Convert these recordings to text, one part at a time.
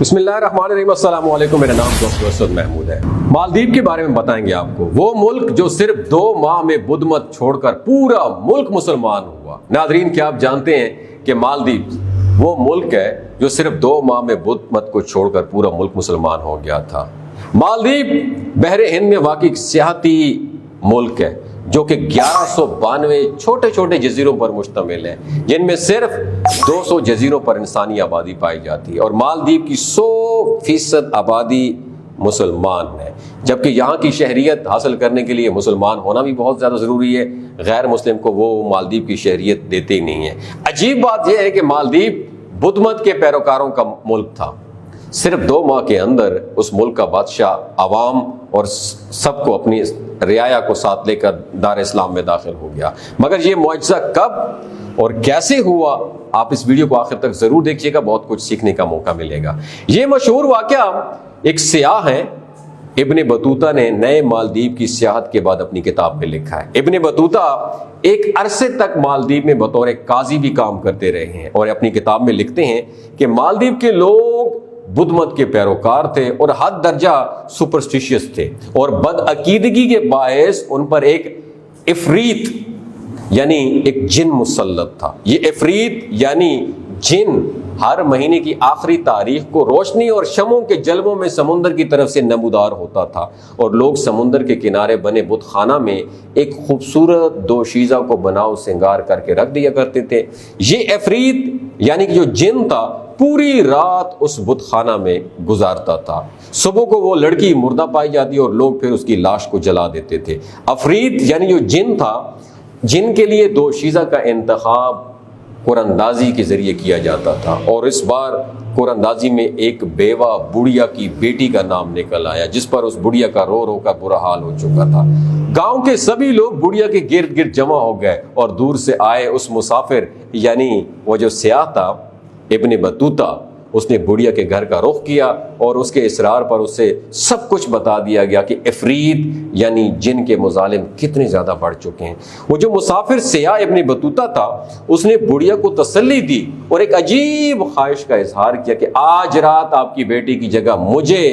بسم اللہ الرحمن الرحیم، السلام علیکم، میرا نام ڈاکٹر اسد محمود ہے۔ مالدیپ کے بارے میں بتائیں گے آپ کو، وہ ملک جو صرف 2 ماہ میں بدھ مت چھوڑ کر پورا ملک مسلمان ہوا۔ ناظرین، کیا آپ جانتے ہیں کہ مالدیپ وہ ملک ہے جو صرف 2 ماہ میں بدھ مت کو چھوڑ کر پورا ملک مسلمان ہو گیا تھا؟ مالدیپ بحر ہند میں واقع ایک سیاحتی ملک ہے جو کہ 1192 چھوٹے چھوٹے جزیروں پر مشتمل ہے، جن میں صرف 200 جزیروں پر انسانی آبادی پائی جاتی ہے، اور مالدیپ کی 100% آبادی مسلمان ہے، جبکہ یہاں کی شہریت حاصل کرنے کے لیے مسلمان ہونا بھی بہت زیادہ ضروری ہے۔ غیر مسلم کو وہ مالدیپ کی شہریت دیتے ہی نہیں ہے۔ عجیب بات یہ ہے کہ مالدیپ بدھ مت کے پیروکاروں کا ملک تھا۔ صرف 2 ماہ کے اندر اس ملک کا بادشاہ عوام اور سب کو اپنی رعایا کو ساتھ لے کر دار اسلام میں داخل ہو گیا۔ مگر یہ معجزہ کب اور کیسے ہوا، آپ اس ویڈیو کو آخر تک ضرور دیکھیے گا، بہت کچھ سیکھنے کا موقع ملے گا۔ یہ مشہور واقعہ ایک سیاح ہے، ابن بطوطہ نے نئے مالدیپ کی سیاحت کے بعد اپنی کتاب میں لکھا ہے۔ ابن بطوطہ ایک عرصے تک مالدیپ میں بطور قاضی بھی کام کرتے رہے ہیں، اور اپنی کتاب میں لکھتے ہیں کہ مالدیپ کے لوگ بدھ مت کے پیروکار تھے اور حد درجہ سپرسٹیشیس تھے، اور بدعقیدگی کے باعث ان پر ایک عفریت یعنی ایک جن مسلط تھا۔ یہ عفریت یعنی جن ہر مہینے کی آخری تاریخ کو روشنی اور شمعوں کے جلووں میں سمندر کی طرف سے نمودار ہوتا تھا، اور لوگ سمندر کے کنارے بنے بت خانہ میں ایک خوبصورت دوشیزہ کو بناؤ سنگار کر کے رکھ دیا کرتے تھے۔ یہ عفریت یعنی کہ جو جن تھا پوری رات اس بت خانہ میں گزارتا تھا۔ صبح کو وہ لڑکی مردہ پائی جاتی اور لوگ پھر اس کی لاش کو جلا دیتے تھے۔ عفریت یعنی جو جن تھا، جن کے لیے دوشیزہ کا انتخاب قراندازی کے ذریعے کیا جاتا تھا، اور اس بار قراندازی میں ایک بیوہ بڑھیا کی بیٹی کا نام نکل آیا، جس پر اس بڑھیا کا رو رو کر برا حال ہو چکا تھا۔ گاؤں کے سبھی لوگ بڑھیا کے گرد گرد جمع ہو گئے، اور دور سے آئے اس مسافر یعنی وہ جو سیاح تھا ابن بطوطہ، اس نے بڑھیا کے گھر کا رخ کیا، اور اس کے اصرار پر اسے سب کچھ بتا دیا گیا کہ عفریت یعنی جن کے مظالم کتنے زیادہ بڑھ چکے ہیں۔ وہ جو مسافر سیاح ابن بطوطہ تھا، اس نے بڑھیا کو تسلی دی اور ایک عجیب خواہش کا اظہار کیا کہ آج رات آپ کی بیٹی کی جگہ مجھے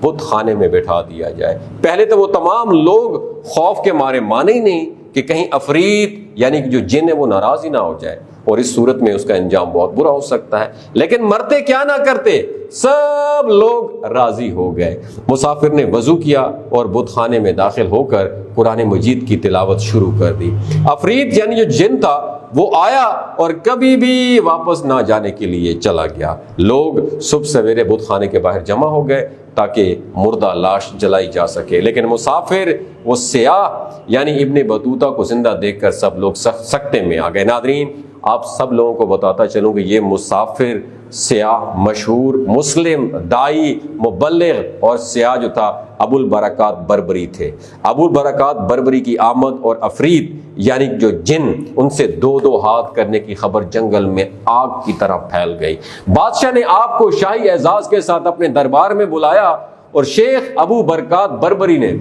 بت خانے میں بٹھا دیا جائے۔ پہلے تو وہ تمام لوگ خوف کے مارے مانے ہی نہیں کہ کہیں عفریت یعنی جو جن ہے وہ ناراض ہی نہ ہو جائے، اور اس صورت میں اس کا انجام بہت برا ہو سکتا ہے۔ لیکن مرتے کیا نہ کرتے، سب لوگ راضی ہو گئے۔ مسافر نے وضو کیا اور بت خانے میں داخل ہو کر قرآن مجید کی تلاوت شروع کر دی۔ عفریت یعنی جو جن تھا وہ آیا اور کبھی بھی واپس نہ جانے کے لیے چلا گیا۔ لوگ صبح سویرے بت خانے کے باہر جمع ہو گئے تاکہ مردہ لاش جلائی جا سکے، لیکن مسافر وہ سیاح یعنی ابن بطوطہ کو زندہ دیکھ کر سب لوگ سکتے میں آ گئے۔ ناظرین، آپ سب لوگوں کو بتاتا چلوں کہ یہ مسافر سیاح مشہور مسلم دائی مبلغ اور سیاح جو تھا ابو البرکات بربری تھے۔ ابو البرکات بربری کی آمد اور عفریت یعنی جو جن، ان سے 2 ہاتھ کرنے کی خبر جنگل میں آگ کی طرح پھیل گئی۔ بادشاہ نے آپ کو شاہی اعزاز کے ساتھ اپنے دربار میں بلایا، اور شیخ ابو برکات بربری نے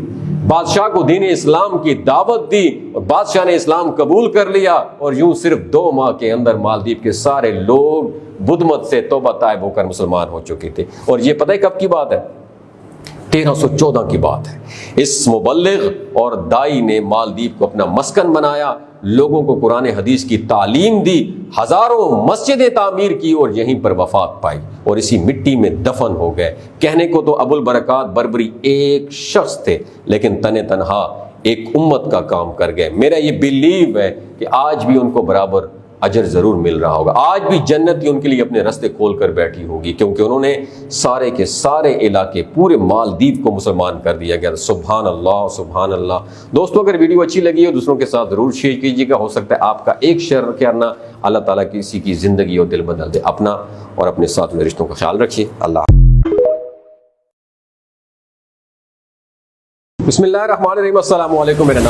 بادشاہ کو دین اسلام کی دعوت دی، اور بادشاہ نے اسلام قبول کر لیا، اور یوں صرف 2 ماہ کے اندر مالدیپ کے سارے لوگ بدھ مت سے توبہ طائب ہو کر مسلمان ہو چکے تھے۔ اور یہ پتہ ہے کب کی بات ہے؟ 1314 کی بات ہے۔ اس مبلغ اور دائی نے مالدیپ کو اپنا مسکن بنایا، لوگوں کو قرآن حدیث کی تعلیم دی، ہزاروں مسجدیں تعمیر کی، اور یہیں پر وفات پائی اور اسی مٹی میں دفن ہو گئے۔ کہنے کو تو ابو البرکات بربری ایک شخص تھے، لیکن تنہا ایک امت کا کام کر گئے۔ میرا یہ بیلیو ہے کہ آج بھی ان کو برابر اجر ضرور مل رہا ہوگا، آج بھی جنت ہی ان کے لیے اپنے راستے کھول کر بیٹھی ہوگی، کیونکہ انہوں نے سارے کے سارے علاقے پورے مالدیپ کو مسلمان کر دیا گیا۔ سبحان اللہ، سبحان اللہ۔ دوستوں، اگر ویڈیو اچھی لگی ہو دوسروں کے ساتھ ضرور شیئر کیجیے گا، ہو سکتا ہے آپ کا ایک شیئر کرنا اللہ تعالیٰ کسی کی زندگی اور دل بدل دے۔ اپنا اور اپنے ساتھ میں رشتوں کا خیال رکھیے۔ اللہ بسم اللہ الرحمن الرحیم، السلام علیکم، میرا نام